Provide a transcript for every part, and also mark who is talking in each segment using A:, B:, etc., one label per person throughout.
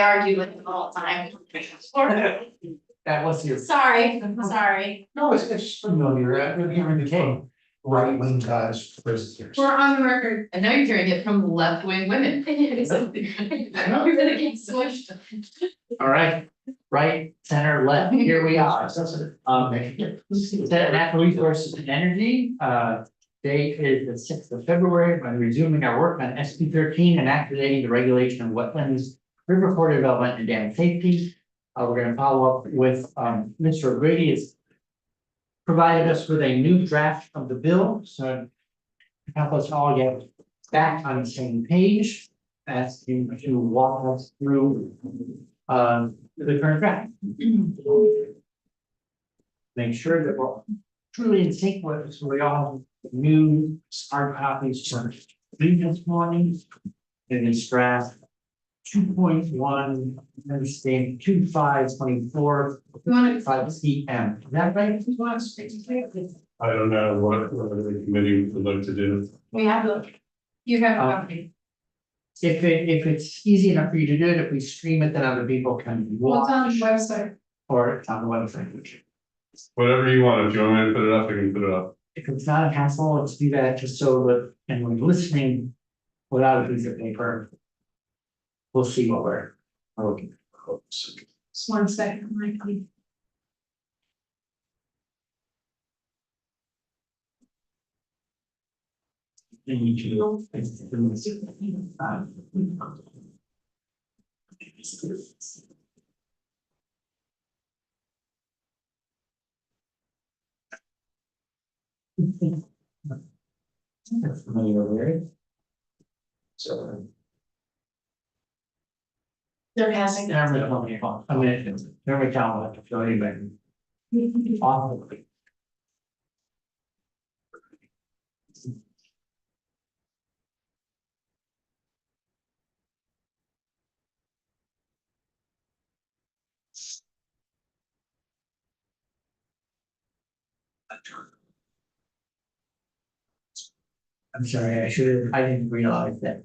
A: argue with them all the time.
B: That was your.
A: Sorry.
B: No, it's familiar, you're in the game. Right wing guys versus yours.
A: We're on the record.
C: And now you're hearing it from left-wing women.
A: You're gonna get smushed.
B: All right, right, center, left, here we are. Natural resources and energy, date is the 6th of February, when resuming our work on SB 13 and activating the regulation of wetlands, river corridor development and dam safety. We're gonna follow up with, Mr. O'Grady has provided us with a new draft of the bill, so to help us all get back on the same page, ask you to walk us through the current draft. Make sure that we're truly in sync with it, so we all have new hard copies for this morning. In this draft 2.1, understand 2524
A: You wanna,
B: 5 PM. Is that right?
D: I don't know what the committee would like to do.
A: we have you have a copy.
B: If it's easy enough for you to do it, if we stream it, then other people can
A: What's on the
B: watch,
A: website?
B: or it's on the website.
D: Whatever you want. If you want me to put it up, I can put it up.
B: If it's not a hassle, let's do that just so that, and when listening without a piece of paper, we'll see what we're looking for.
A: Just 1 second, Mikey.
B: That's familiar with it. So.
A: They're passing.
B: Never I mean, never count to feel anybody. Awful. I'm sorry, I didn't realize that.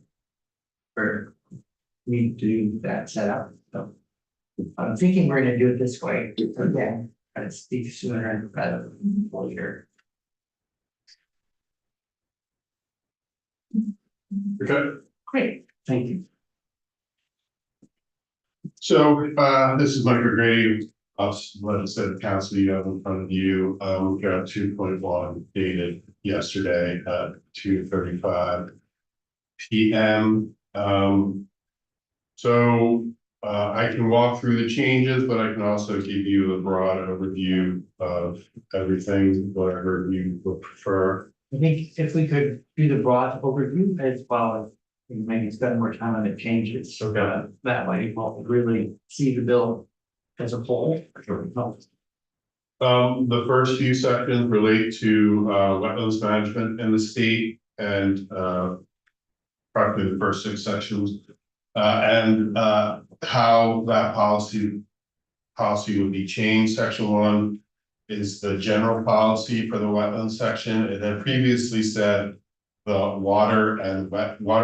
B: For me to do that setup, so. I'm thinking we're gonna do it this way, again, try to speak sooner rather than later.
D: Okay.
B: Great, thank you.
D: So this is Mike O'Grady. Let us say the council you have in front of you. We've got 2.1 dated yesterday at 2:35 PM. So I can walk through the changes, but I can also give you a broad overview of everything, whatever you would prefer.
B: I think if we could do the broad overview as well as maybe spend more time on the changes, so that way we'll really see the bill as a whole.
D: The first few sections relate to wetlands management in the state and probably the first 6 sections and how that policy would be changed. Section 1 is the general policy for the wetlands section. It had previously said the water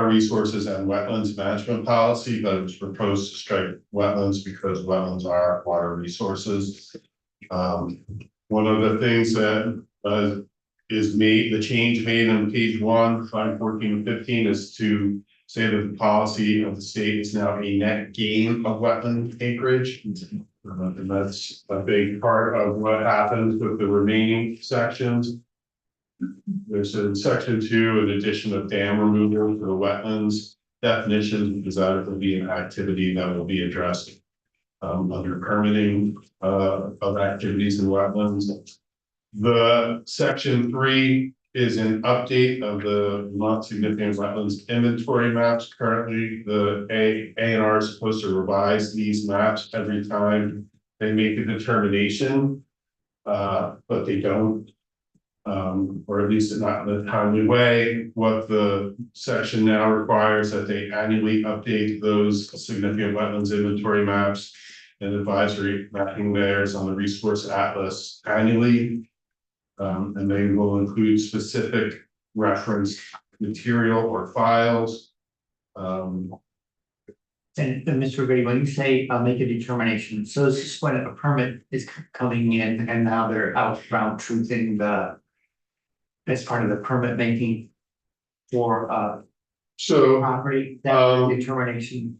D: resources and wetlands management policy, but it was proposed to strike wetlands because wetlands are water resources. One of the things that is made, the change made on page 1, line 14 and 15 is to say that the policy of the state is now a net gain of wetland acreage. And that's a big part of what happens with the remaining sections. There's in section 2, an addition of dam removal for the wetlands definition, because that will be an activity that will be addressed under permitting of activities in wetlands. The section 3 is an update of the not significant wetlands inventory maps. Currently, the A&R is supposed to revise these maps every time they make a determination, but they don't, or at least not in a timely way. What the section now requires that they annually update those significant wetlands inventory maps and advisory mapping layers on the resource atlas annually. And they will include specific reference material or files.
B: I And Mr. Goody, when you say make a determination, so this is when a permit is coming in and now they're out ground truthing as part of the permit making for
D: So,
B: property, that determination.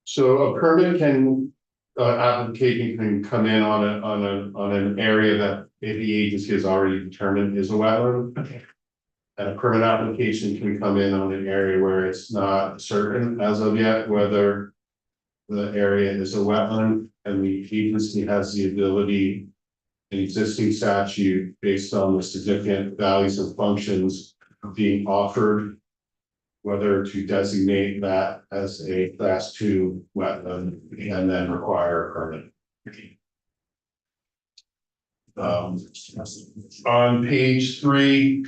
D: so a permit can, application can come in on an area that the agency has already determined is a wetland.
B: Okay.
D: And a permit application can come in on an area where it's not certain as of yet whether the area is a wetland, and the agency has the ability, an existing statute based on the significant values and functions being offered, whether to designate that as a class 2 wetland and then require a permit. On page 3,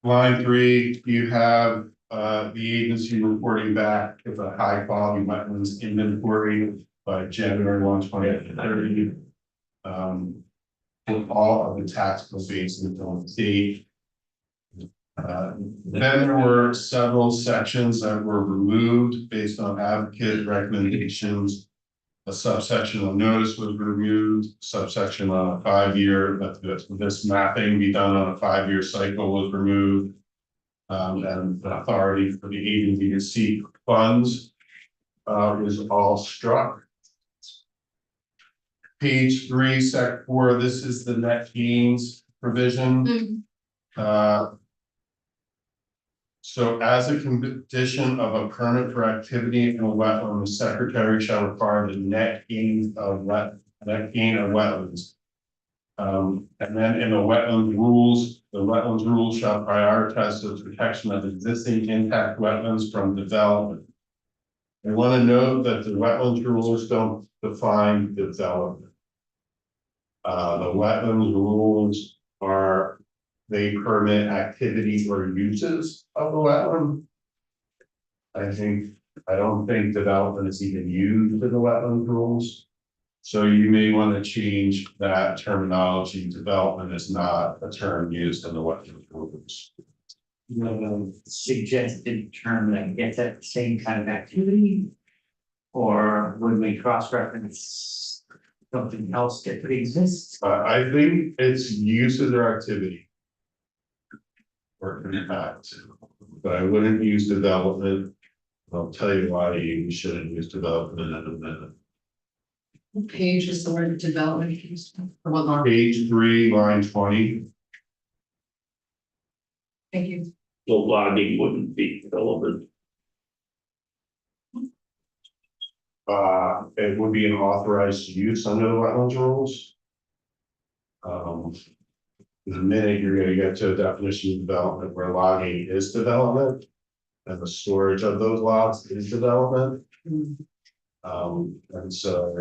D: line 3, you have the agency reporting back to the high quality wetlands inventory by January 1, 2030. With all of the taxable basins on the state. Then there were several sections that were removed based on advocate recommendations. A subsection of notice was removed, subsection on a 5-year, that this mapping be done on a 5-year cycle was removed. And the authority for the agency to seek funds is all struck. Page 3, sec 4, this is the net gains provision. So as a condition of a permit for activity in a wetland, the secretary shall require the net gain of wetlands. And then in the wetland rules, the wetlands rules shall prioritize the protection of existing intact wetlands from development. I want to note that the wetlands rules don't define development. The wetlands rules are, they permit activities or uses of the wetland. I don't think development is even used in the wetland rules. So you may want to change that terminology. Development is not a term used in the wetland rules.
B: Suggested term that gets at the same kind of activity? Or would we cross-reference something else that exists?
D: I think it's uses or activity. Or impact, but I wouldn't use development. I'll tell you why you shouldn't use development in a minute.
C: What page is the word development used? Or what line?
D: Page 3, line 20.
C: Thank you.
E: The logging wouldn't be development.
D: It would be an authorized use under the wetlands rules. The minute you're gonna get to a definition of development where logging is development. And the storage of those lots is development. And so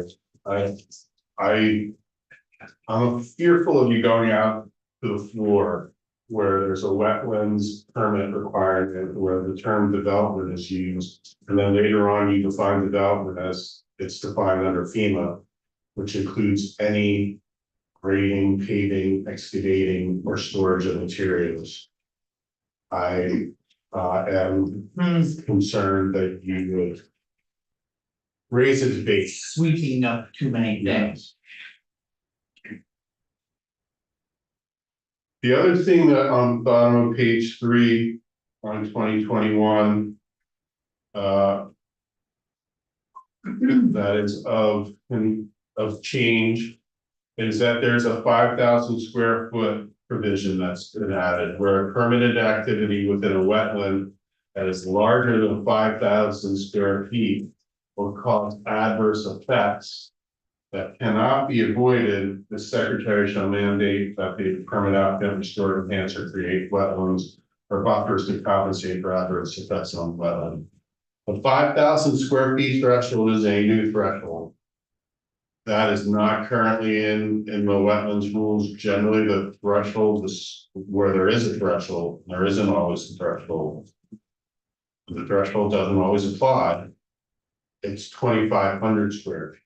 D: I'm fearful of you going out to the floor where there's a wetlands permit requirement where the term development is used. And then later on, you define development as it's defined under FEMA, which includes any grading, paving, excavating, or storage of materials. I am concerned that you would raise a debate.
B: Sweeping up too many things.
D: The other thing that on the bottom of page 3 on 2021 that is of change is that there's a 5,000 square foot provision that's been added where a permitted activity within a wetland that is larger than 5,000 square feet will cause adverse effects that cannot be avoided. The secretary shall mandate that the permit applicant restore, enhance, or create wetlands or buffers to compensate for adverse effects on the wetland. The 5,000 square feet threshold is a new threshold. That is not currently in the wetlands rules. Generally, the threshold is where there is a threshold. There isn't always a threshold. The threshold doesn't always apply. It's 2,500 square feet.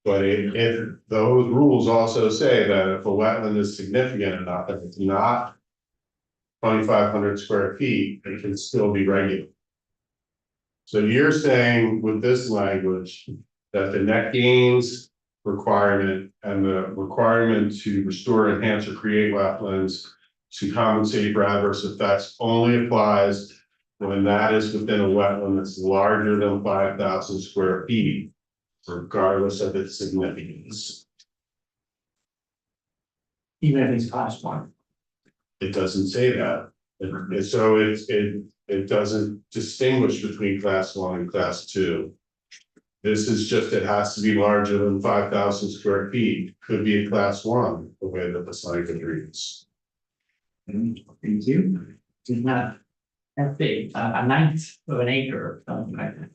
D: But if those rules also say that if a wetland is significant enough, if it's not 2,500 square feet, it can still be regulated. So you're saying with this language that the net gains requirement and the requirement to restore, enhance, or create wetlands to compensate for adverse effects only applies when that is within a wetland that's larger than 5,000 square feet, regardless of its significance.
B: Even if it's class one.
D: It doesn't say that. So it doesn't distinguish between class one and class two. This is just, it has to be larger than 5,000 square feet, could be a class one, the way that the language reads.
B: Thank you. It's not that big, a ninth of an acre or something like that.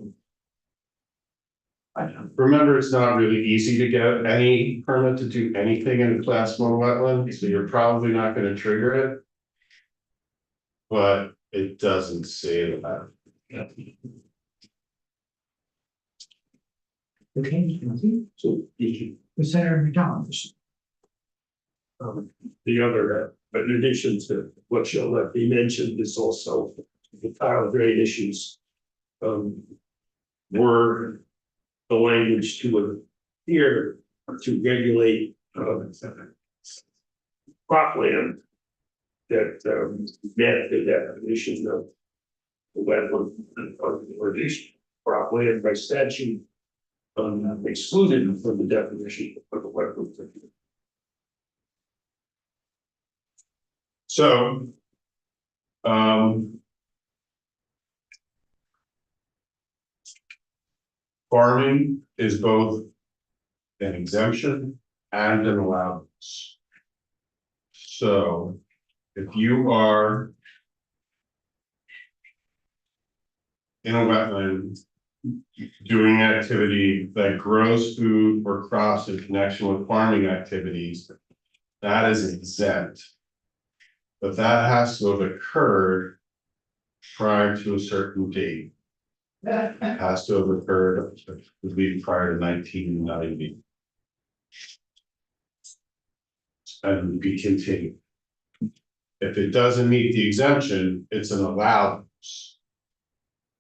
B: I don't know.
D: Remember, it's not really easy to get any permit to do anything in a class one wetland, so you're probably not gonna trigger it. But it doesn't say that.
B: Okay, thank you.
E: So the,
B: Senator McDonald.
E: the other, in addition to what shall let be mentioned, is also the tile grade issues. Were the language to adhere to regulate, cropland. That met the definition of the wetland or this cropland by statute. Excluded from the definition of the wetland.
D: So. Farming is both an exemption and an allowance. So if you are in a wetland doing activity that grows food or crops in connection with farming activities, that is exempt. But that has to have occurred prior to a certain date. It has to have occurred, would be prior to 1990. And be continued. If it doesn't meet the exemption, it's an allowance.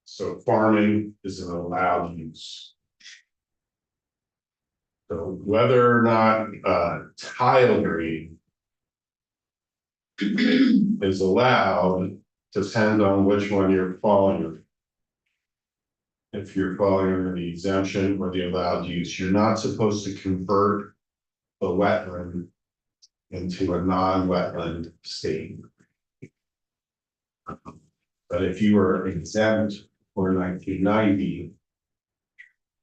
D: So farming is an allowed use. So whether or not tile grade is allowed depends on which one you're falling under. If you're falling under the exemption or the allowed use, you're not supposed to convert the wetland into a non-wetland state. But if you were exempt for 1990,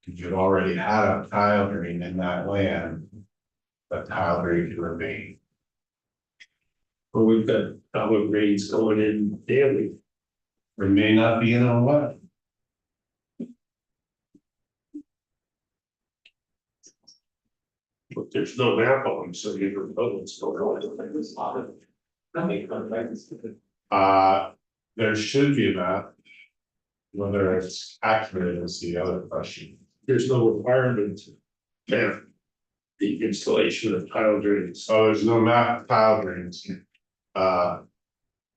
D: you'd already had a tile grade in that land, that tile grade can remain.
E: But we've got tile grades going in daily.
D: Or may not be in a wetland.
E: But there's no map on them, so you don't know what's going on.
D: There should be a map. Whether it's accurate is the other question.
E: There's no requirement to have the installation of tile drains.
D: So there's no map of tile drains.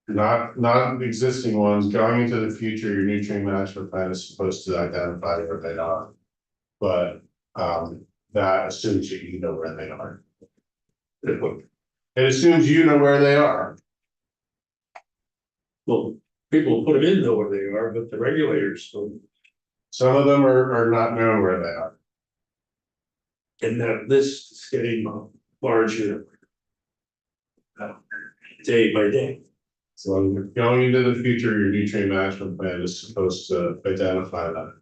D: Not existing ones, going into the future, your nutrient management plan is supposed to identify where they are. But that assumes that you know where they are. It assumes you know where they are.
E: Well, people put them in know where they are, but the regulators don't.
D: Some of them are not known where they are.
E: And that list is getting larger. Day by day.
D: So going into the future, your nutrient management plan is supposed to identify that.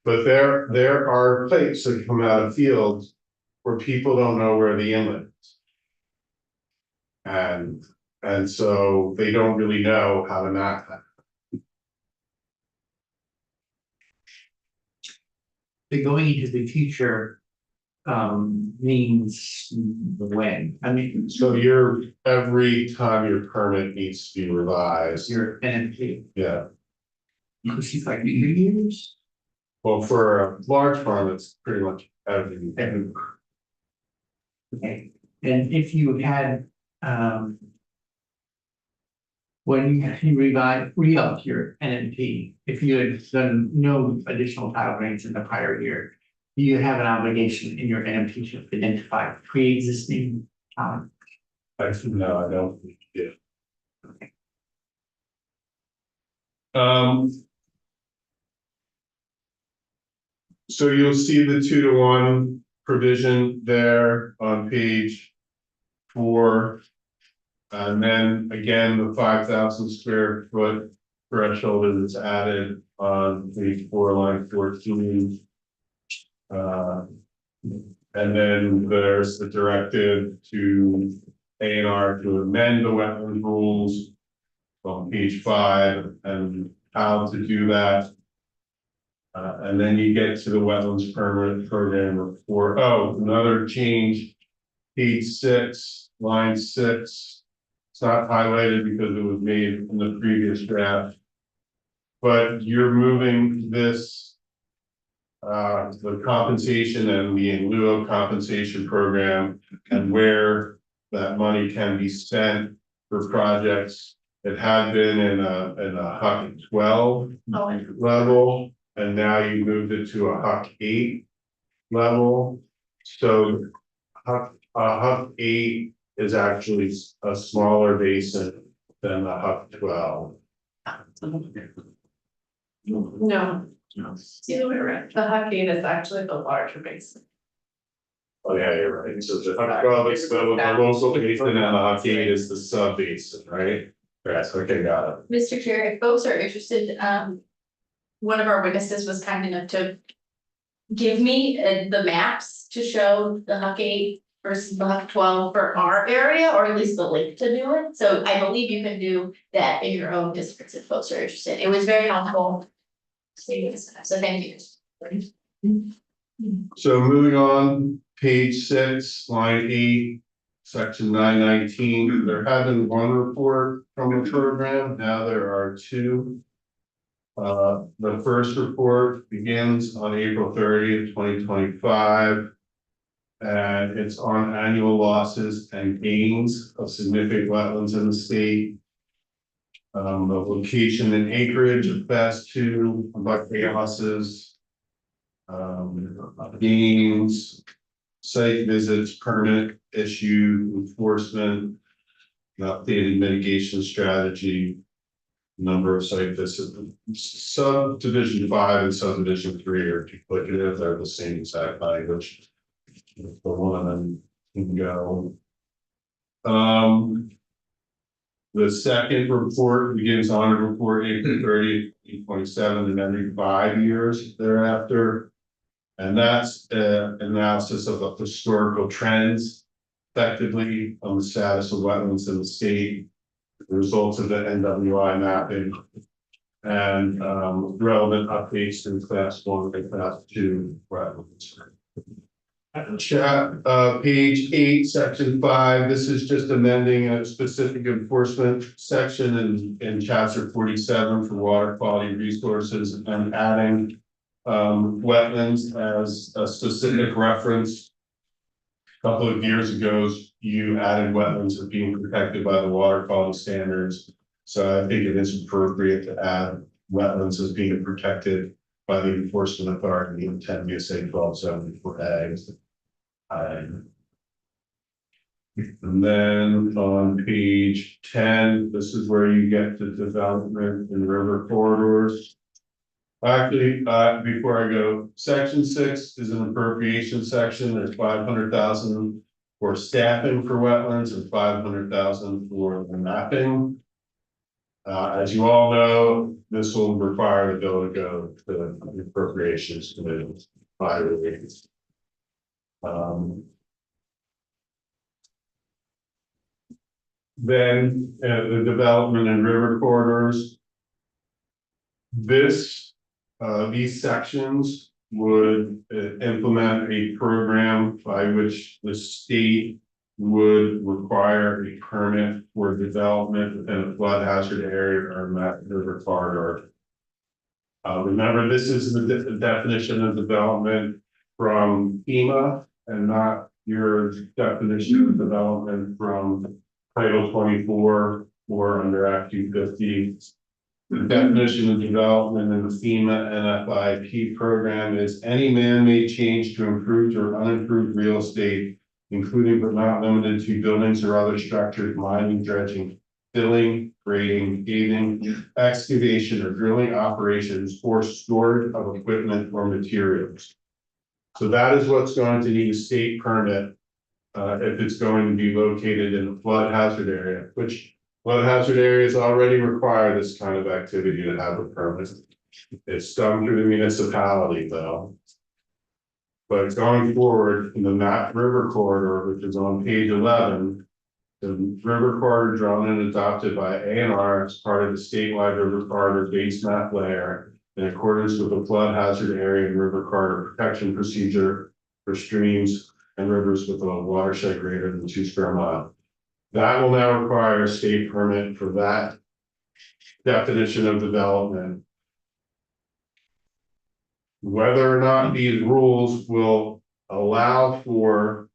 D: But there are places that come out of fields where people don't know where the inlet is. And so they don't really know how to map that.
B: The going into the future means when, I mean,
D: So every time your permit needs to be revised,
B: you're NMP,
D: yeah.
B: because it's like 2 years.
D: Well, for a large farm, it's pretty much every.
B: Okay, and if you had when you re-up your NMP, if you had done no additional tile drains in the prior year, you have an obligation in your NMP to identify pre-existing,
D: Actually, no, I don't. Yeah. So you'll see the 2-to-1 provision there on page 4. And then again, the 5,000 square foot threshold is added on page 4, line 14. And then there's the directive to A&R to amend the wetland rules on page 5 and how to do that. And then you get to the wetlands permanent program report. Oh, another change, page 6, line 6. It's not highlighted because it was made in the previous draft. But you're moving this, the compensation and the in lieu of compensation program and where that money can be spent for projects. It had been in a HUC 12 level, and now you moved it to a HUC 8 level. So HUC 8 is actually a smaller basin than the HUC 12.
C: No, it's the other way around. The HUC 8 is actually the larger basin.
D: Oh, yeah, you're right. So the HUC 12 is the local basin and the HUC 8 is the sub basin, right? Yes, okay, got it.
A: Mr. Chair, if folks are interested, one of our witnesses was kind enough to give me the maps to show the HUC 8 versus the HUC 12 for our area, or at least the link to do it. So I believe you can do that in your own districts if folks are interested. It was very helpful. So thank you.
D: So moving on, page 6, line 8, section 919, there had been one report from the program, now there are 2. The first report begins on April 30th, 2025. And it's on annual losses and gains of significant wetlands in the state. The location and acreage of fast 2, about losses. Gains, site visits, permit issue, enforcement, updated mitigation strategy, number of site visits. Subdivision 5 and subdivision 3 are duplicative, they're the same exact language. The one and can go. The second report begins on a report April 30th, 2027, and every 5 years thereafter. And that's analysis of the historical trends effectively on the status of wetlands in the state, the results of the NWI mapping, and relevant updates in class 1 and class 2 wetlands. Chat, page 8, section 5, this is just amending a specific enforcement section in chapter 47 for water quality resources and adding wetlands as a specific reference. A couple of years ago, you added wetlands as being protected by the water quality standards. So I think it is appropriate to add wetlands as being protected by the enforcement authority in 10 VSA 1274A. And then on page 10, this is where you get to development and river corridors. Actually, before I go, section 6 is an appropriation section. There's 500,000 for staffing for wetlands and 500,000 for the mapping. As you all know, this will require the bill to go to the appropriations committee by release. Then the development and river corridors. These sections would implement a program by which the state would require a permit for development within a flood hazard area or a river corridor. Remember, this is the definition of development from FEMA and not your definition of development from Title 24 or under Act 250. The definition of development in the FEMA NFIP program is any man-made change to improved or unimproved real estate, including but not limited to buildings or other structures, mining, dredging, filling, grading, paving, excavation or drilling operations, or storage of equipment or materials. So that is what's going to need a state permit if it's going to be located in a flood hazard area, which flood hazard areas already require this kind of activity to have a permit. It's done through the municipality though. But going forward in the map river corridor, which is on page 11, the river corridor drawn and adopted by A&R as part of the statewide river corridor base map layer in accordance with the flood hazard area and river corridor protection procedure for streams and rivers with a watershed greater than 2 square miles. That will now require a state permit for that definition of development. Whether or not these rules will allow for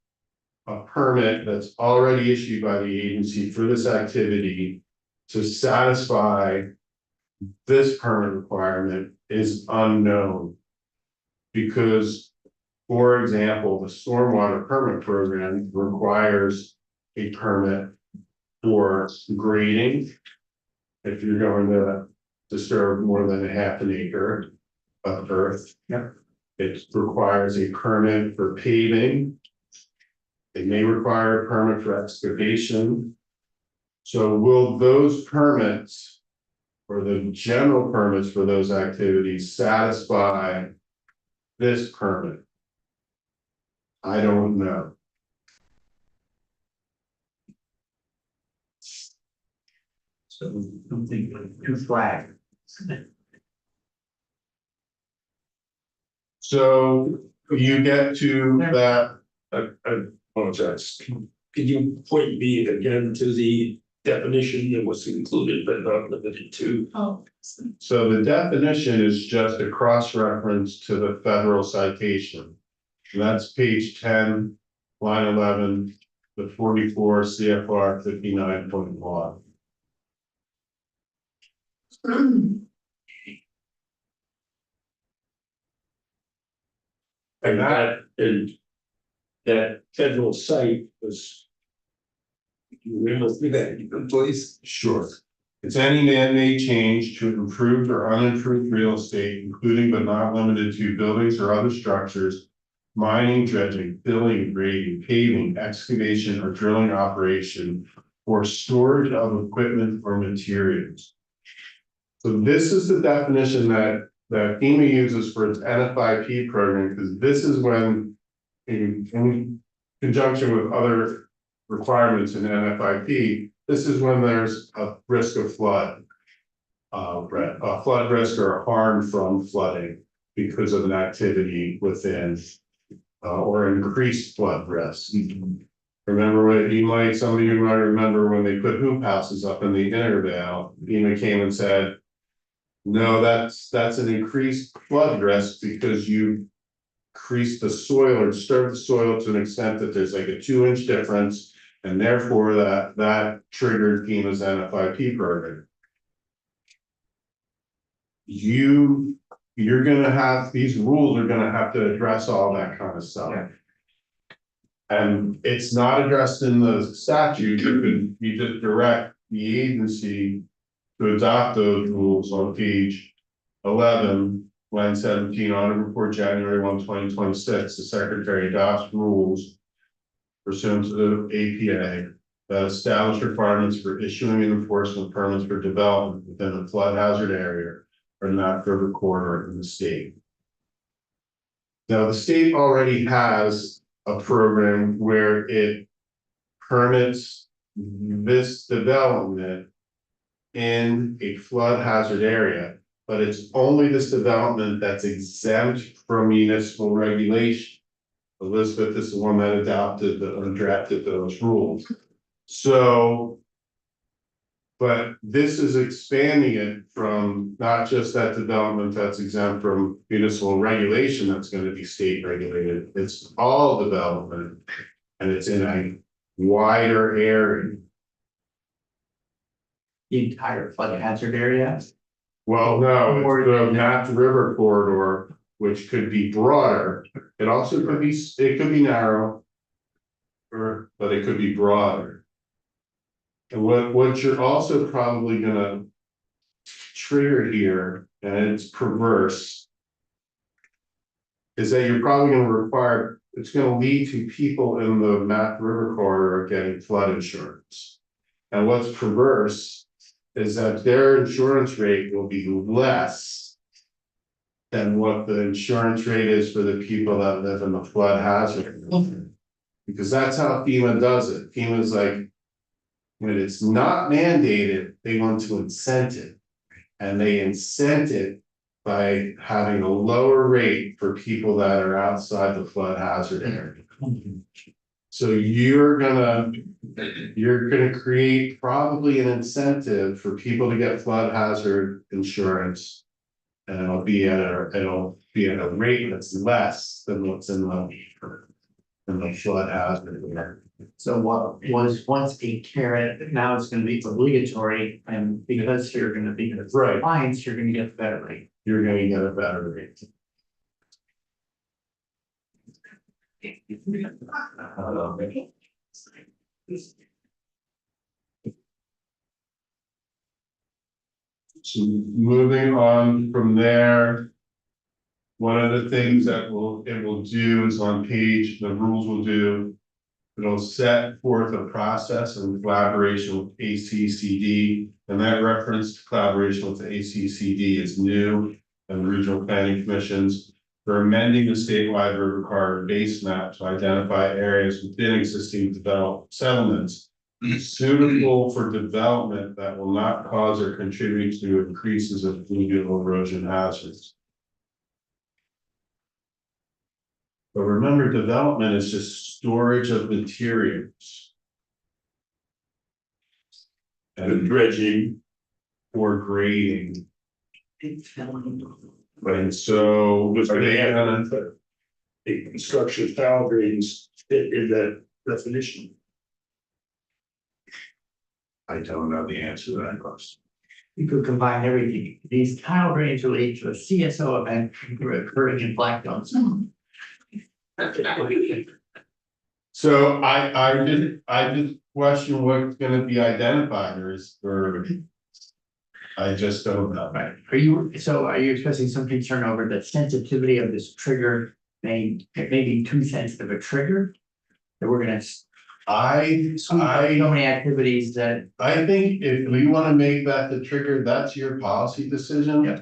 D: a permit that's already issued by the agency for this activity to satisfy this permit requirement is unknown. Because, for example, the stormwater permit program requires a permit for grading. If you're going to disturb more than a half an acre of earth.
B: Yep.
D: It requires a permit for paving. It may require a permit for excavation. So will those permits or the general permits for those activities satisfy this permit? I don't know.
B: So something like 2 flags.
D: So you get to that,
E: I apologize. Could you point me again to the definition that was included but not limited to?
A: Oh,
D: so the definition is just a cross-reference to the federal citation. And that's page 10, line 11, the 44 CFR 59.1.
E: And that federal site was. You remember that, please?
D: Sure. It's any man-made change to improved or unimproved real estate, including but not limited to buildings or other structures, mining, dredging, filling, grading, paving, excavation, or drilling operation, or storage of equipment or materials. So this is the definition that FEMA uses for its NFIP program, because this is when, in conjunction with other requirements in NFIP, this is when there's a risk of flood. A flood risk or harm from flooding because of an activity within or increased flood risk. Remember when some of you might remember when they put hoop houses up in the Intervale, FEMA came and said, no, that's an increased flood risk because you increase the soil or disturb the soil to an extent that there's like a 2-inch difference. And therefore that triggered FEMA's NFIP program. You're gonna have, these rules are gonna have to address all that kind of stuff.
B: Yeah.
D: And it's not addressed in the statute, you just direct the agency to adopt those rules on page 11, line 17, audit report January 1, 2026, the secretary adopts rules pursuant to the APA that establish requirements for issuing and enforcement permits for development within a flood hazard area or not river corridor in the state. Now, the state already has a program where it permits this development in a flood hazard area, but it's only this development that's exempt from municipal regulation. Elizabeth is the one that drafted those rules. So, but this is expanding it from not just that development that's exempt from municipal regulation that's going to be state regulated. It's all development and it's in a wider area.
B: the entire flood hazard area.
D: Well, no,
B: Or
D: it's the
B: than-
D: Nath River corridor, which could be broader. It also could be, it could be narrow. But it could be broader. And what you're also probably gonna trigger here, and it's perverse. Is that you're probably gonna require, it's gonna lead to people in the Nath River corridor getting flood insurance. And what's perverse is that their insurance rate will be less than what the insurance rate is for the people that live in the flood hazard. Because that's how FEMA does it. FEMA's like, when it's not mandated, they want to incent it. And they incent it by having a lower rate for people that are outside the flood hazard area. So you're gonna create probably an incentive for people to get flood hazard insurance. And it'll be at a rate that's less than what's in the flood hazard.
B: So what was once a carrot, now it's gonna be obligatory, and because you're gonna be in
D: Right.
B: compliance, you're gonna get the better rate.
D: You're gonna get a better rate. So moving on from there. One of the things that it will do is on page, the rules will do. It'll set forth a process in collaboration with ACCD, and that reference to collaboration with the ACCD is new. And the regional planning commissions, for amending the statewide river corridor base map to identify areas within existing developed settlements. Suitable for development that will not cause or contribute to increases of fluvial erosion hazards. But remember, development is just storage of materials. And
E: dredging.
D: or grading,
C: It's filling.
D: and so
E: Was
D: are
E: gonna
D: they
E: have
D: gonna,
E: the construction tile drains fit in that definition.
D: I don't know the answer to that question.
B: You could combine everything. These tile drains relate to a CSO event occurring in Blackstone's.
D: So I just question what's gonna be identified or. I just don't know.
B: Right, are you expressing some concern over the sensitivity of this trigger? It may be too sensitive a trigger. That we're gonna so many activities that,
D: I think if we wanna make that the trigger, that's your policy decision.
B: Yeah.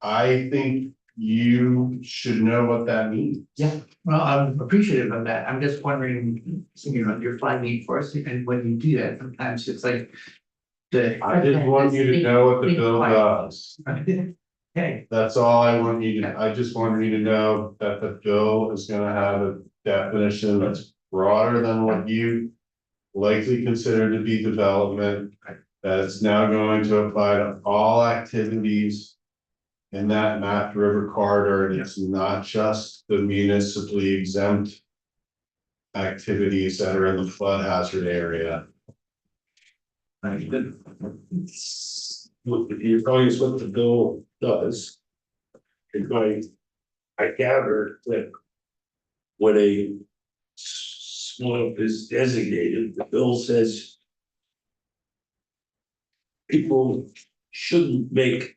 D: I think you should know what that means.
B: well, I'm appreciative of that. I'm just wondering, you're flagging for us, and when you do that, sometimes it's like.
D: I just want you to know what the bill does.
B: Okay,
D: That's all I want you to, I just want you to know that the bill is gonna have a definition that's broader than what you. Likely consider to be development, that it's now going to apply to all activities. In that Nath River corridor, and it's not just the municipally exempt. Activities that are in the flood hazard area.
E: Look, if you're telling us what the bill does. I gather that. When a swamp is designated, the bill says. People shouldn't make.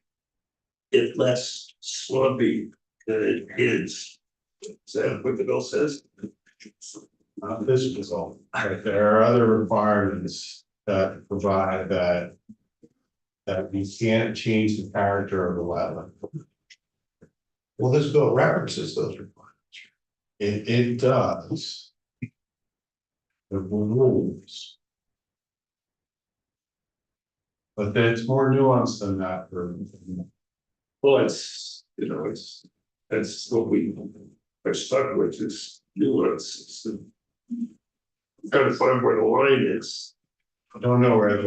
E: It less swampy than it is. Is that what the bill says?
D: This is all, but there are other requirements that provide that. That we can't change the character of the wetland.
F: Well, this bill references those requirements.
D: It does. The rules. But it's more nuanced than that for.
E: Well, that's what we are stuck with is nuance. Trying to find where the line is.
D: I don't know where the,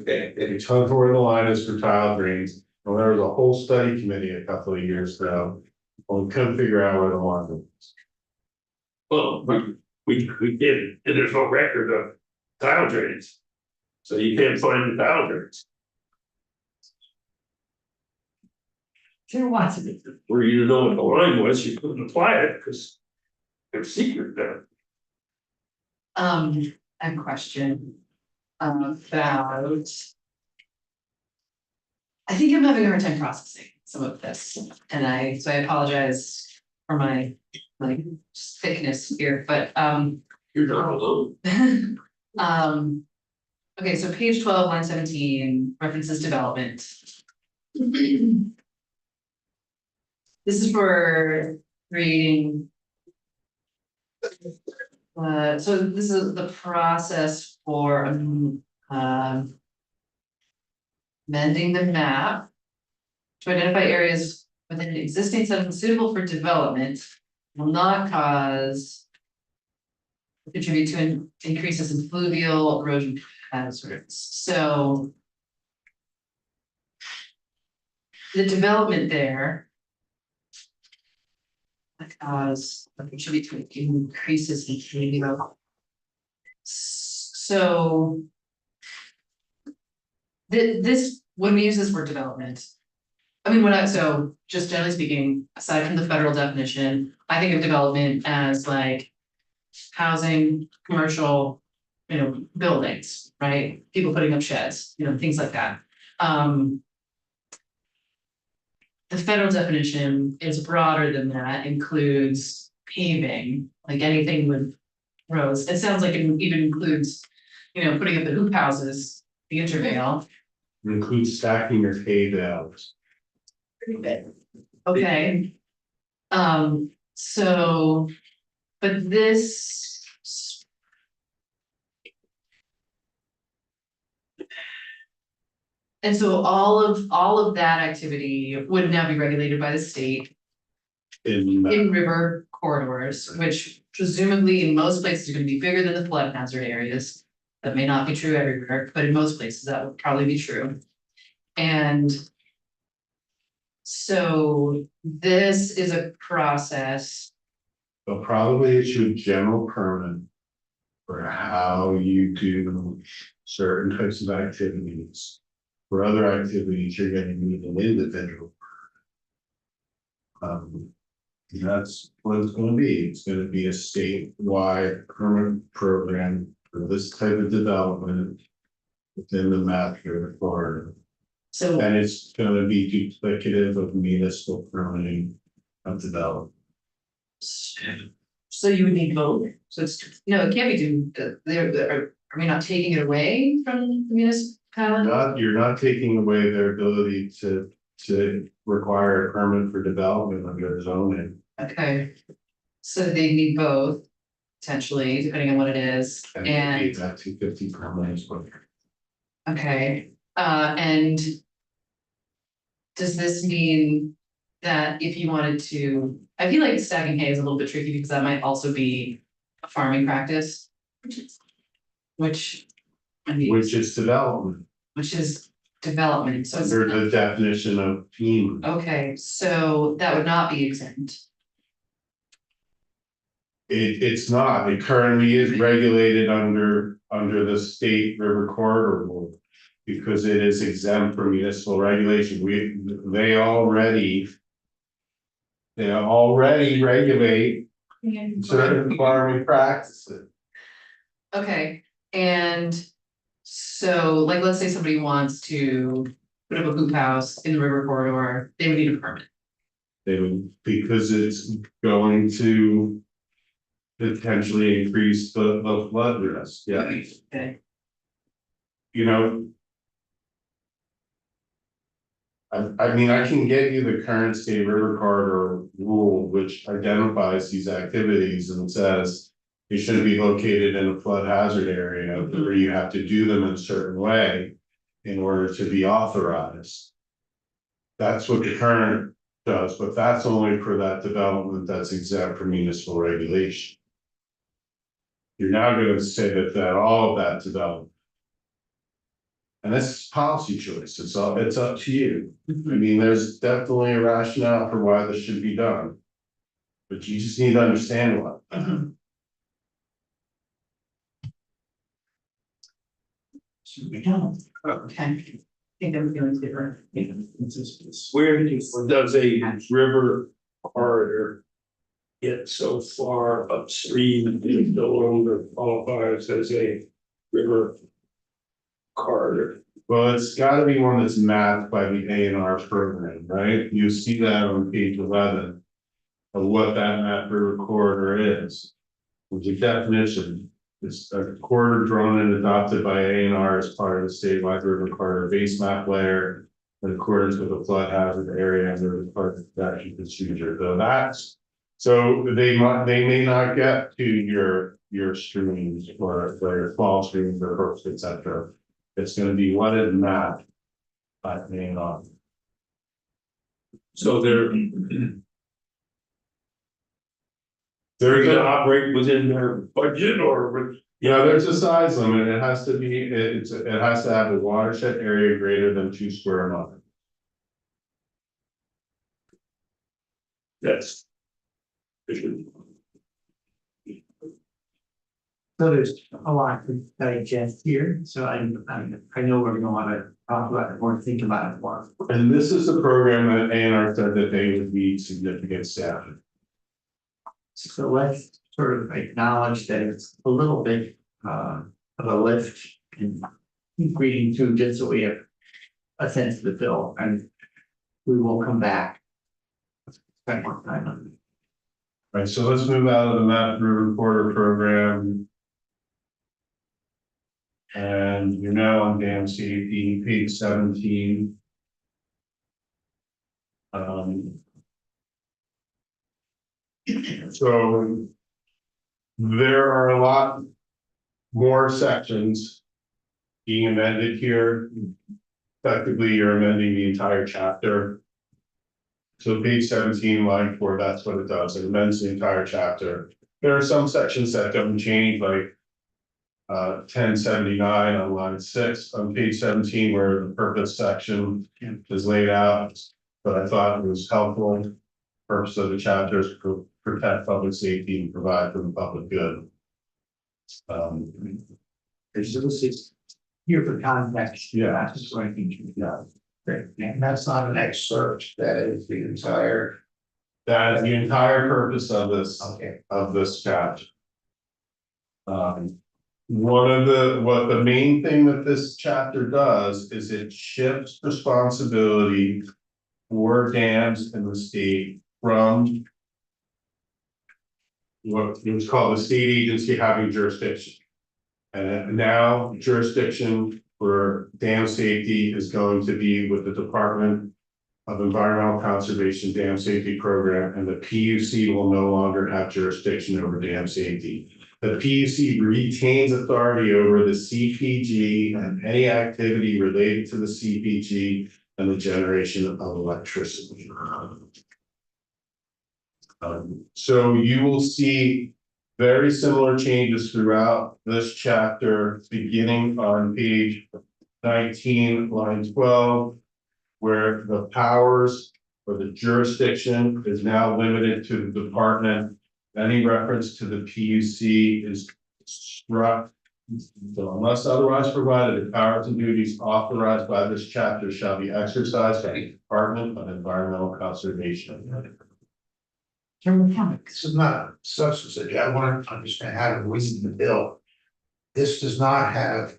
E: Okay.
D: it's hard for where the line is for tile drains. Well, there was a whole study committee a couple of years ago. Well, we couldn't figure out where the line was.
E: Well, we did, and there's no record of tile drains. So you can't find the boundaries,
B: Sure wants it.
E: where you know what the line was, you couldn't apply it, because they're secret there.
C: I have a question about. I think I'm having a hard time processing some of this, and so I apologize for my, like, thickness here, but,
E: You're not alone.
C: Okay, so page 12, line 17, references development. This is for creating. So this is the process for, amending the map. To identify areas within the existing settlement suitable for development will not cause. Contribute to increases in fluvial erosion hazards, so. The development there. Cause contribute to increases in fluvial. So. This, when we use this word development. I mean, so just generally speaking, aside from the federal definition, I think of development as like. Housing, commercial, buildings, right? People putting up sheds, things like that. The federal definition is broader than that, includes paving, like anything with roads. It sounds like it even includes, putting up the hoop houses, the intervale.
D: Includes stacking or hay bales.
C: Okay. So, but this. And so all of that activity would now be regulated by the state
D: In
C: in river corridors, which presumably in most places are gonna be bigger than the flood hazard areas. That may not be true everywhere, but in most places that would probably be true. And. So this is a process.
D: They'll probably issue a general permit. For how you do certain types of activities. For other activities, you're gonna need an individual. That's what it's gonna be. It's gonna be a statewide permit program for this type of development. Within the master corridor,
C: So,
D: and it's gonna be duplicative of municipal permitting of development.
C: so you would need both, so it's, no, it can't be are we not taking it away from the municipality?
D: You're not taking away their ability to require a permit for development under zoning.
C: Okay. So they need both, potentially, depending on what it is, and,
D: That 250 permit.
C: okay, and. Does this mean that if you wanted to, I feel like stacking hay is a little bit tricky because that might also be a farming practice. Which, I mean,
D: Which is development,
C: which is development, so it's,
D: under the definition of FEMA.
C: okay, so that would not be exempt.
D: It's not, it currently is regulated under the state river corridor rule. Because it is exempt from municipal regulation, they already regulate certain farming practices.
C: Okay, and so, like, let's say somebody wants to put up a hoop house in the river corridor, they would need a permit.
D: They would, because it's going to potentially increase the flood risk, yeah.
C: Okay,
D: You know. I mean, I can get you the current state river corridor rule, which identifies these activities and says. It should be located in a flood hazard area where you have to do them in a certain way. In order to be authorized. That's what the current does, but that's only for that development that's exempt from municipal regulation. You're now gonna say that all of that development. And this is policy choice, it's up to you. I mean, there's definitely a rationale for why this should be done. But you just need to understand what.
B: We don't.
C: Okay. I think everything's different.
E: Where does a river corridor get so far upstream that it no longer qualifies as a river corridor?
D: Well, it's gotta be one that's mapped by the A and R program, right? You see that on page 11. Of what that map river corridor is. With the definition, it's a corridor drawn and adopted by A and R as part of the statewide river corridor base map layer. In accordance with the flood hazard area under the part of the action procedure, so they may not get to your streams or your fall streams or brooks, et cetera. It's gonna be what is mapped by A and R.
E: So they're
D: There's
E: gonna
D: a,
E: operate within their budget or with?
D: yeah, there's a size limit, it has to be, it has to have a watershed area greater than 2 square miles.
E: That's.
B: So there's a lot to digest here, so I know we're gonna wanna talk about it more, think about it more.
D: And this is the program that A and R said that they would be significant staff.
B: So let's sort of acknowledge that it's a little bit of a lift and keep reading through just so we have a sense of the bill, and we will come back. Spend more time on it.
D: Right, so let's move out of the map river corridor program. And you're now on dam safety, page 17. So there are a lot more sections being amended here. Effectively, you're amending the entire chapter. So page 17, line 4, that's what it does. It amends the entire chapter. There are some sections that don't change, like 1079 on line 6 on page 17, where the purpose section is laid out. But I thought it was helpful. Purpose of the chapter is to protect public safety and provide for the public good.
B: There's this is here for context.
D: Yeah.
B: That's just what I think.
D: Yeah.
B: Great.
F: And that's not an excerpt, that is the entire,
D: That is the entire purpose of
F: okay.
D: this chapter. What the main thing that this chapter does is it shifts responsibility for dams in the state from what was called the state agency having jurisdiction. And now jurisdiction for dam safety is going to be with the Department of Environmental Conservation Dam Safety Program, and the PUC will no longer have jurisdiction over dam safety. The PUC retains authority over the CPG and any activity related to the CPG and the generation of electricity. So you will see very similar changes throughout this chapter, beginning on page 19, line 12, where the powers or the jurisdiction is now limited to the department. Any reference to the PUC is struck. So unless otherwise provided, the powers and duties authorized by this chapter shall be exercised by the Department of Environmental Conservation.
F: This is not substantive. I want to understand how to read the bill. This does not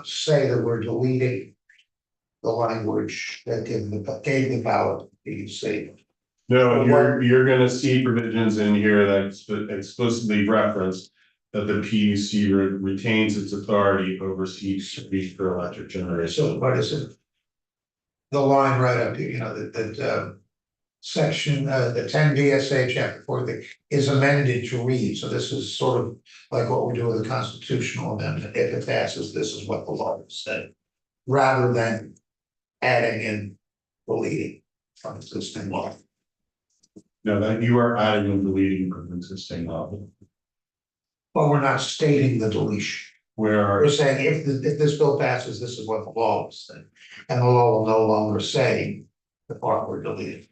F: say that we're deleting the language that gave the ballot to PUC.
D: No, you're gonna see provisions in here that explicitly reference that the PUC retains its authority over CPG for electric generation.
F: So, but is it the line right up here, that section, the 10 VSA chapter 4 is amended to read, so this is sort of like what we do with the constitutional amendment. If it passes, this is what the law said, rather than adding in deleting from existing law.
D: No, that you are adding and deleting from the existing law.
F: But we're not stating the deletion.
D: Where
F: We're saying if this bill passes, this is what the law was saying, and the law will no longer say the part we're deleting.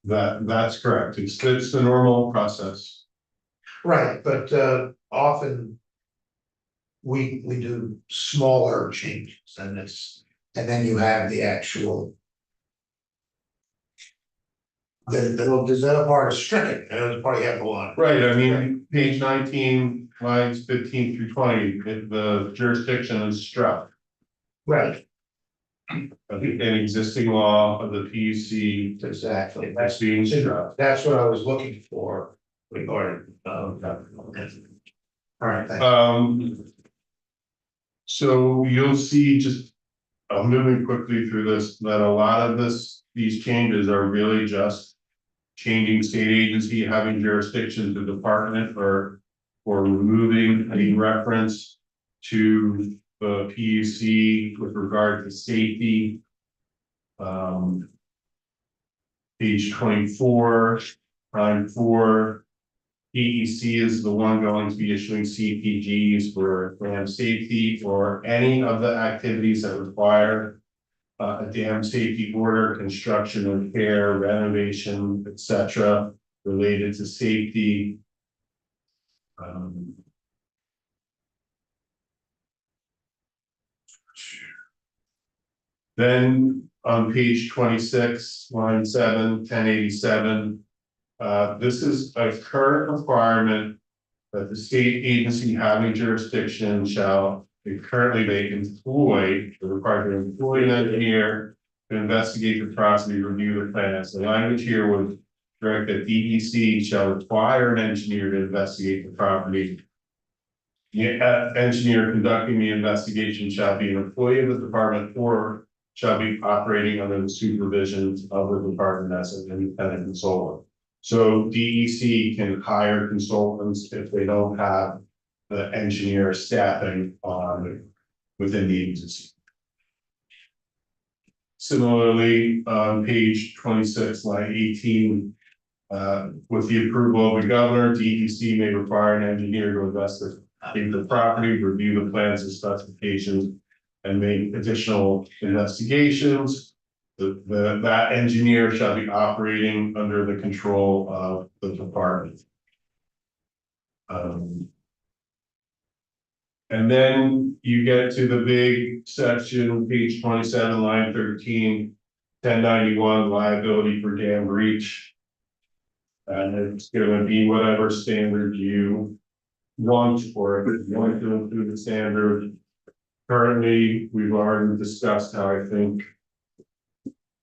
D: that's correct. It's the normal process.
F: Right, but often we do smaller changes and and then you have the actual. The other part is stricken, and the other part you have the line.
D: Right, I mean, page 19, lines 15 through 20, the jurisdiction is struck.
F: Right,
D: An existing law of the PUC
F: exactly,
D: that's being struck.
F: that's what I was looking for regarding, all right, thank you.
D: So you'll see just, I'm moving quickly through this, that a lot of these changes are really just changing state agency, having jurisdiction to department, or removing any reference to the PUC with regard to safety. Page 24, line 4. PEC is the one going to be issuing CPGs for dam safety or any of the activities that require a dam safety order, construction, repair, renovation, etc., related to safety. Then on page 26, line 7, 1087. This is a current requirement that the state agency having jurisdiction shall currently they employ, they're required to employ an engineer to investigate the property, review the plans. The language here would direct that DEC shall require an engineer to investigate the property. The engineer conducting the investigation shall be an employee of the department or shall be operating under the supervision of the department as an independent consultant. So DEC can hire consultants if they don't have the engineer staffing on within the agency. Similarly, on page 26, line 18, with the approval of the governor, DEC may require an engineer to investigate the property, review the plans and specifications, and make additional investigations. That engineer shall be operating under the control of the department. And then you get to the big section, page 27, line 13, 1091, liability for dam breach. And it's gonna be whatever standard you want, or if it's going to include the standard. Currently, we've already discussed how I think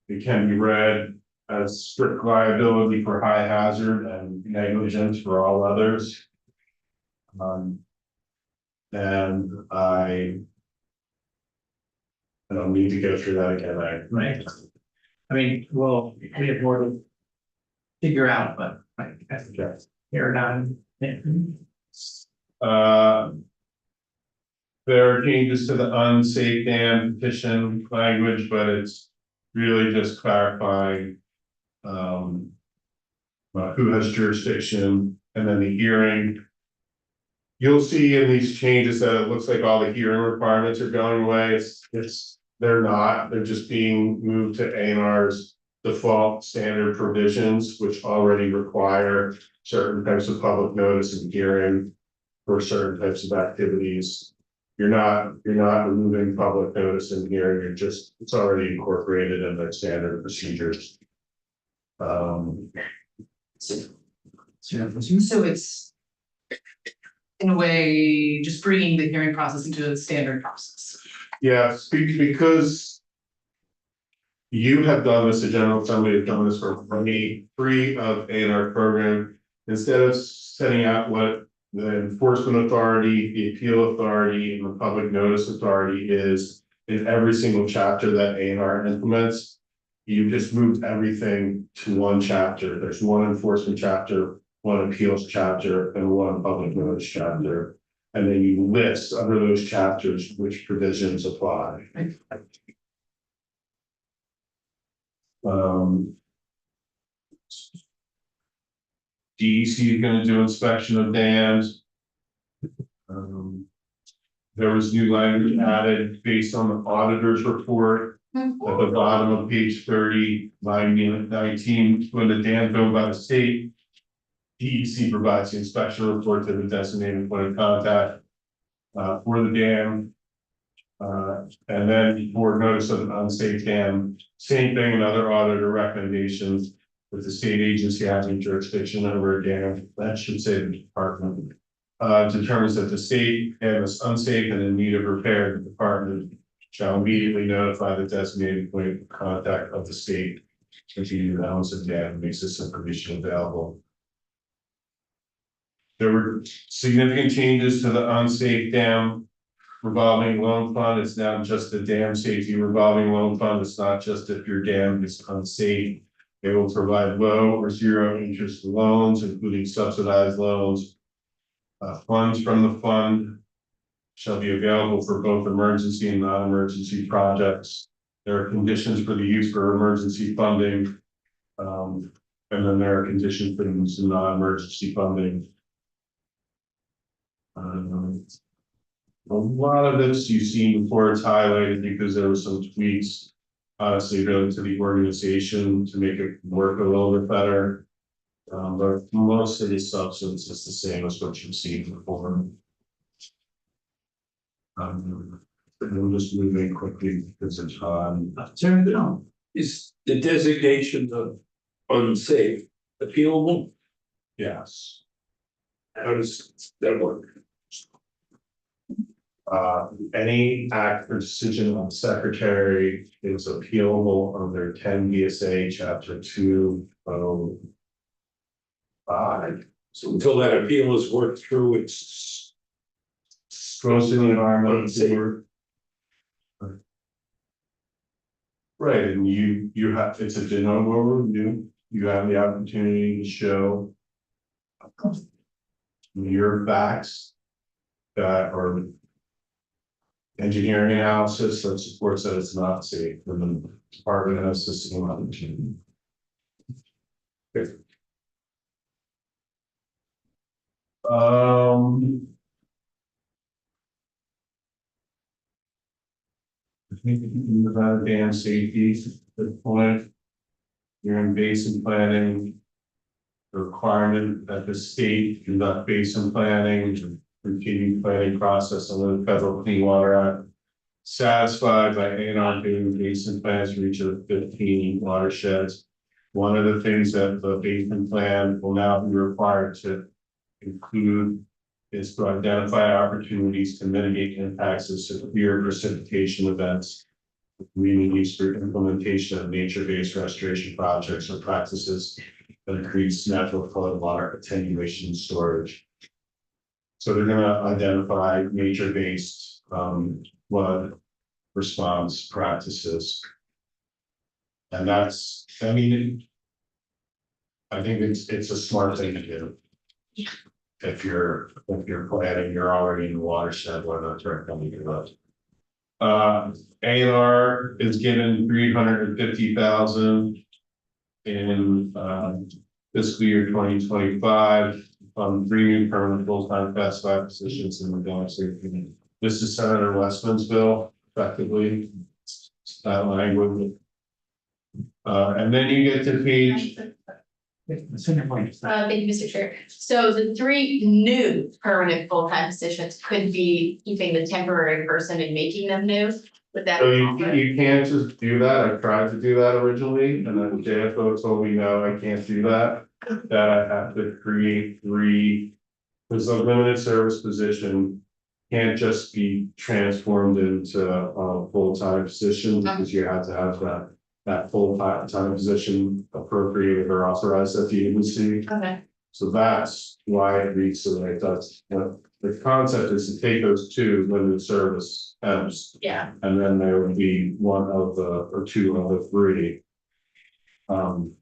D: it can be read as strict liability for high hazard and negligence for all others. And I don't need to go through that again,
B: Right. I mean, well, we have more to figure out, but like, I think
D: Yes.
B: paradigm.
D: There are changes to the unsafe dam petition language, but it's really just clarifying who has jurisdiction, and then the hearing. You'll see in these changes that it looks like all the hearing requirements are going away. They're not, they're just being moved to A&R's default standard provisions, which already require certain types of public notice and hearing for certain types of activities. You're not removing public notice and hearing, it's already incorporated in their standard procedures.
C: So it's in a way, just bringing the hearing process into a standard process.
D: Yeah, because you have done this, the General Assembly has done this for free of A&R program. Instead of setting out what the enforcement authority, the appeal authority, and the public notice authority is in every single chapter that A&R implements, you just moved everything to one chapter. There's one enforcement chapter, one appeals chapter, and one public notice chapter. And then you list under those chapters which provisions apply. DEC is going to do inspection of dams. There was new language added based on the auditor's report at the bottom of page 30, line 19, when the dam built by the state. DEC provides the inspection report to the designated point of contact. for the dam. And then for notice of an unsafe dam, same thing, another auditor recommendations. With the state agency having jurisdiction over a dam, that should say the department. Determines that the state dam is unsafe and in need of repair, the department shall immediately notify the designated point of contact of the state. Continue the balance of dam and makes this information available. There were significant changes to the unsafe dam revolving loan fund. It's now just the dam safety revolving loan fund. It's not just if your dam is unsafe. It will provide low or zero interest loans, including subsidized loans. Funds from the fund shall be available for both emergency and non-emergency projects. There are conditions for the use for emergency funding. And then there are conditions for the use of non-emergency funding. A lot of this you've seen before, it's highlighted because there were some tweaks. Honestly, really to the organization to make it work a little bit better. But most of the substance is the same as what you've seen before. I'm just moving quickly because of time.
E: Is the designation of unsafe appealable?
D: Yes.
E: How does that work?
D: Any act or decision on secretary is appealable under 10 VSA chapter 205.
E: So until that appeal is worked through, it's
D: Goes to the environmental
E: Unsafe.
D: board. Right, and you have, it's a de novo review, you have the opportunity to show. Your facts. That are. Engineering analysis that supports that it's not safe, and the department has system opportunity. Okay. I think about dam safety, the point. You're in basin planning. The requirement that the state conduct basin planning, continued planning process under the Federal Clean Water Act. Satisfied by A&R doing basin plans for each of the 15 watersheds. One of the things that the basin plan will now be required to include is to identify opportunities to mitigate impacts of severe precipitation events. Communities for implementation of nature-based restoration projects or practices that increase natural flood water attenuation and storage. So they're gonna identify nature-based flood response practices. And that's, I mean. I think it's a smart thing to do. If you're planning, you're already in the watershed, why not try coming to us? A&R is given 350,000 in fiscal year 2025 on 3 new permanent full-time classified positions in the dam safety. This is Senator Westman's bill, effectively. That language. And then you get to page.
A: Thank you, Mr. Chair. So the 3 new permanent full-time positions could be keeping the temporary person and making them new. Would that?
D: So you can't just do that. I tried to do that originally, and then JFO told me, no, I can't do that. That I have to create 3. Because a limited service position can't just be transformed into a full-time position, because you have to have that full-time position appropriated or authorized at the agency.
A: Okay,
D: So that's why it reads so that it does. The concept is to take those 2 limited service temps,
A: yeah,
D: and then there would be 1 of the, or 2 of the 3.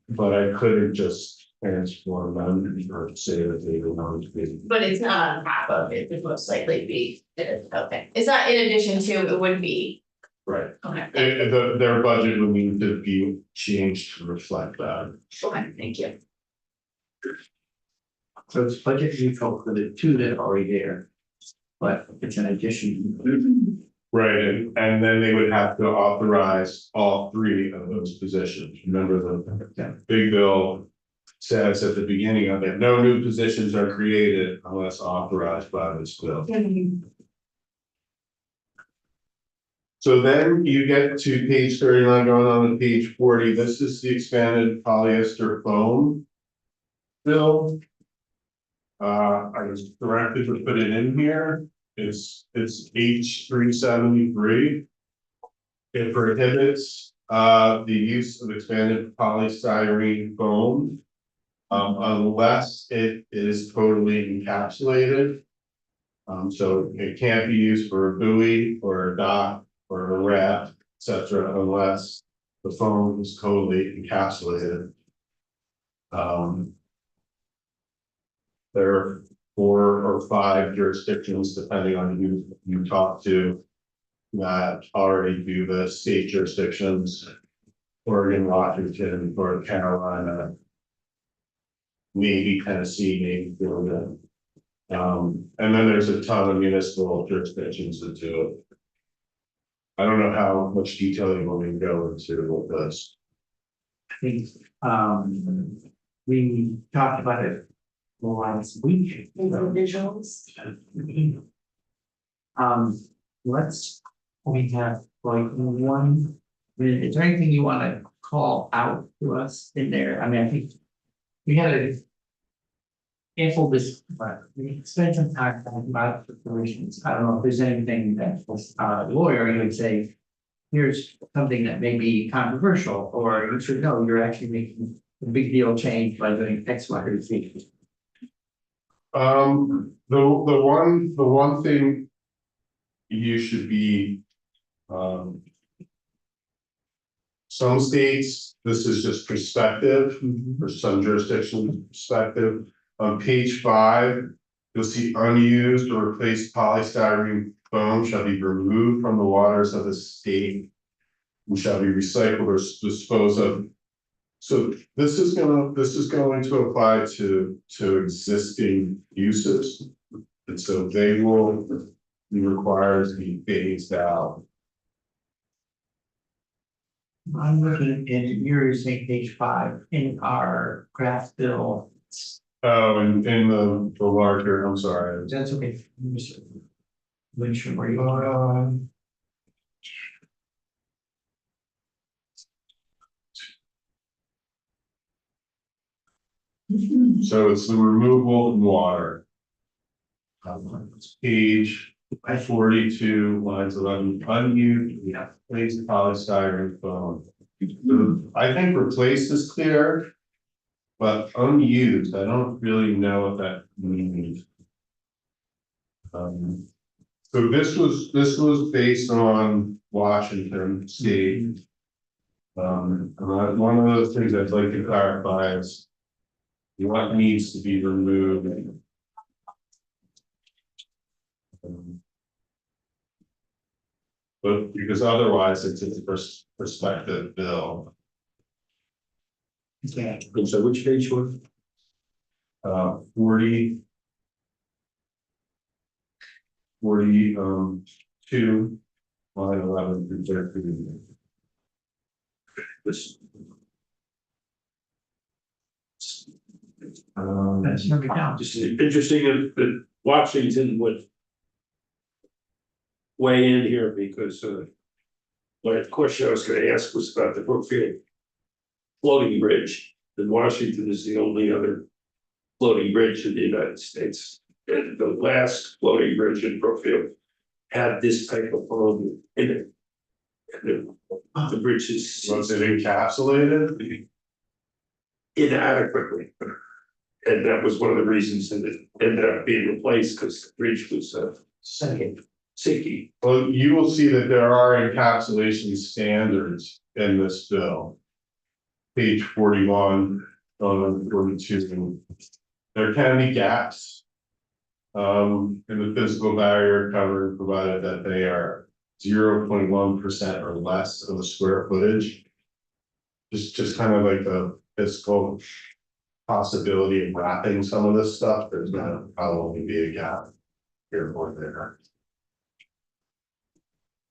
D: But I couldn't just transform them or say that they were going to be.
A: but it's not on top of it, would most likely be, okay, it's not in addition to, it would be,
D: Right.
A: okay,
D: Their budget would need to be changed to reflect that.
A: okay, thank you.
B: So it's budget neutral for the 2 that are already there. But it's an addition.
D: Right, and then they would have to authorize all 3 of those positions. Remember the big bill says at the beginning of it, no new positions are created unless authorized by this bill. So then you get to page 39, going on to page 40, this is the expanded polyester foam bill. I was directed to put it in here, it's H373. It prohibits the use of expanded polystyrene foam. Unless it is totally encapsulated. So it can't be used for a buoy or a dock or a raft, etc., unless the foam is totally encapsulated. There are 4 or 5 jurisdictions, depending on who you talk to, that already do the state jurisdictions. Oregon, Washington, North Carolina, maybe Tennessee, maybe Florida. And then there's a ton of municipal jurisdictions that do it. I don't know how much detail you want me to go into with this.
B: I think, we talked about it last week.
A: Visuals.
B: We have like one, is there anything you wanna call out to us in there? I mean, I think we had a ample we spent some time talking about situations. I don't know if there's anything that was lawyer, you would say, here's something that may be controversial, or you should know you're actually making a big deal change by doing X, Y, or Z.
D: The one thing you should be, some states, this is just perspective, for some jurisdictions, perspective. On page 5, you'll see unused or replaced polystyrene foam shall be removed from the waters of the state and shall be recycled or disposed of. So this is going to apply to existing uses. And so they will be required to be phased out.
B: I'm looking in, you're saying page 5 in our draft bill.
D: Oh, and in the larger, I'm sorry.
B: That's okay. Make sure where you are.
D: So it's the removal of water. It's page 42, lines 11, unused, replaced polystyrene foam. I think replaced is clear, but unused, I don't really know what that means. So this was based on Washington State. And one of those things I'd like to clarify is what needs to be removed. But because otherwise it's a perspective bill.
B: Yeah.
E: So which page was?
D: 40. 42, line 11 through 13.
E: This.
B: That's number down.
E: Just interesting that Washington would weigh in here because what of course I was gonna ask was about the Brookfield floating bridge. And Washington is the only other floating bridge in the United States. And the last floating bridge in Brookfield had this type of foam in it. And the bridge is
D: Was it encapsulated?
E: inadequately. And that was one of the reasons that it ended up being replaced because the bridge was sinking.
D: Well, you will see that there are encapsulation standards in this bill. Page 41, 42. There can be gaps. In the physical barrier cover, provided that they are 0.1% or less of the square footage. Just kind of like the physical possibility of wrapping some of this stuff, there's gonna probably be a gap here or there.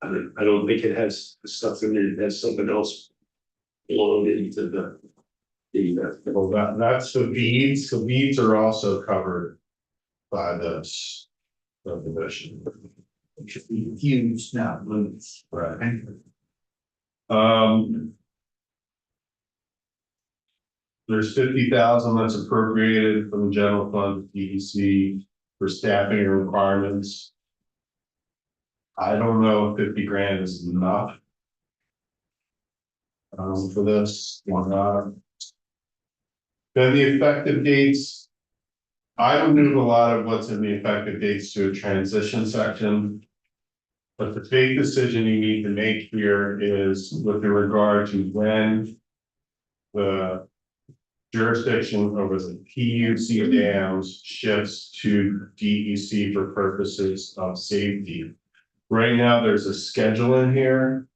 E: I don't think it has stuff in it, it has something else belonged into the.
D: Well, that's the beads. The beads are also covered by this subdivision.
B: Which should be huge now, limits.
D: Right. Um. There's 50,000 that's appropriated from the general fund, DEC, for staffing requirements. I don't know if 50 grand is enough. For this or not. Then the effective dates. I would move a lot of what's in the effective dates to a transition section. But the big decision you need to make here is with regard to when the jurisdiction over the PUC dams shifts to DEC for purposes of safety. Right now, there's a schedule in here.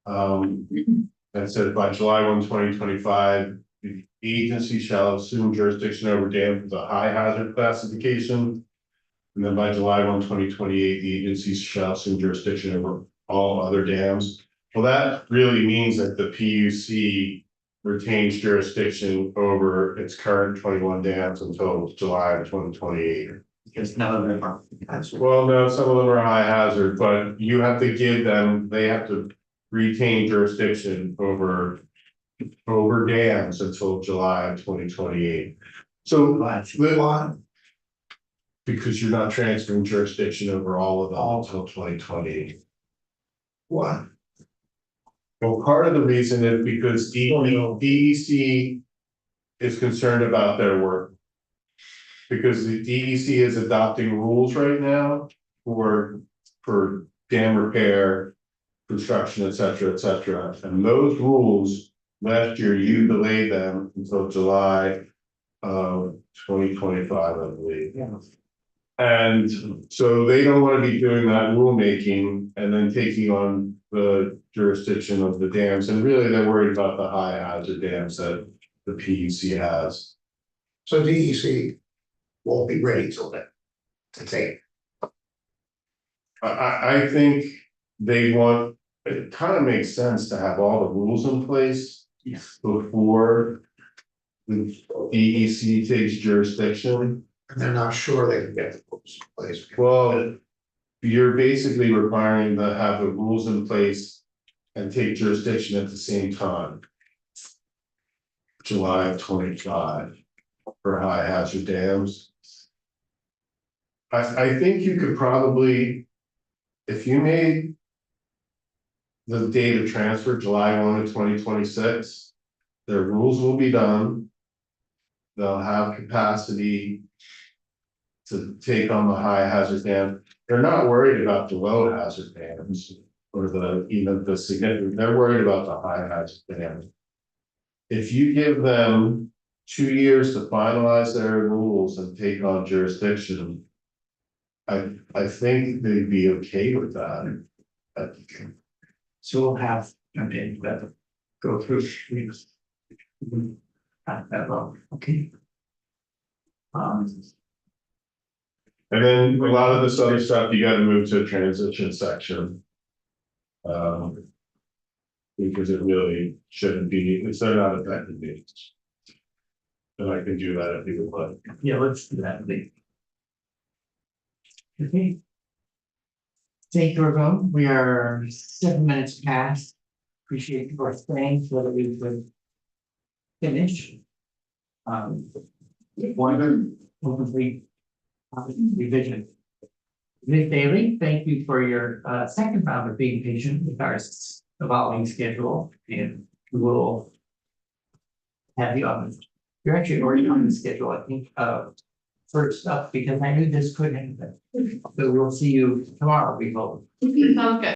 D: That says by July 1, 2025, the agency shall assume jurisdiction over dams with a high hazard classification. And then by July 1, 2028, the agency shall assume jurisdiction over all other dams. Well, that really means that the PUC retains jurisdiction over its current 21 dams until July of 2028.
B: Because none of them are.
D: Well, no, some of them are high hazard, but you have to give them, they have to retain jurisdiction over dams until July of 2028. So,
F: Why?
D: because you're not transferring jurisdiction over all of them until 2028.
F: Why?
D: Well, part of the reason is because DEC is concerned about their work. Because the DEC is adopting rules right now for dam repair, construction, et cetera, and those rules, last year you delayed them until July of 2025, I believe.
B: Yeah.
D: And so they don't want to be doing that rulemaking and then taking on the jurisdiction of the dams, and really they're worried about the high hazard dams that the PUC has.
F: So DEC won't be ready till then to take.
D: I think they want, it kind of makes sense to have all the rules in place
B: Yes.
D: before the DEC takes jurisdiction.
F: And they're not sure they can get the rules in place.
D: Well, you're basically requiring to have the rules in place and take jurisdiction at the same time. July of 25 for high hazard dams. I think you could probably, if you made the date of transfer July 1 of 2026, their rules will be done. They'll have capacity to take on the high hazard dam. They're not worried about the low hazard dams or even the significant, they're worried about the high hazard dams. If you give them 2 years to finalize their rules and take on jurisdiction, I think they'd be okay with that.
B: So we'll have, go through. At that level, okay.
D: And then a lot of this other stuff, you gotta move to a transition section. Because it really shouldn't be, it's they're not effective dates. And I can do that if you would like.
B: Yeah, let's do that, please. Okay. Thank you, everyone. We are 7 minutes past. Appreciate your staying so that we could finish. One complete revision. Ms. Bailey, thank you for your second round of being patient with our evolving schedule, and we will have you on. You're actually already on the schedule, I think, first up, because I knew this could happen. So we'll see you tomorrow, we hope.
A: Sounds good.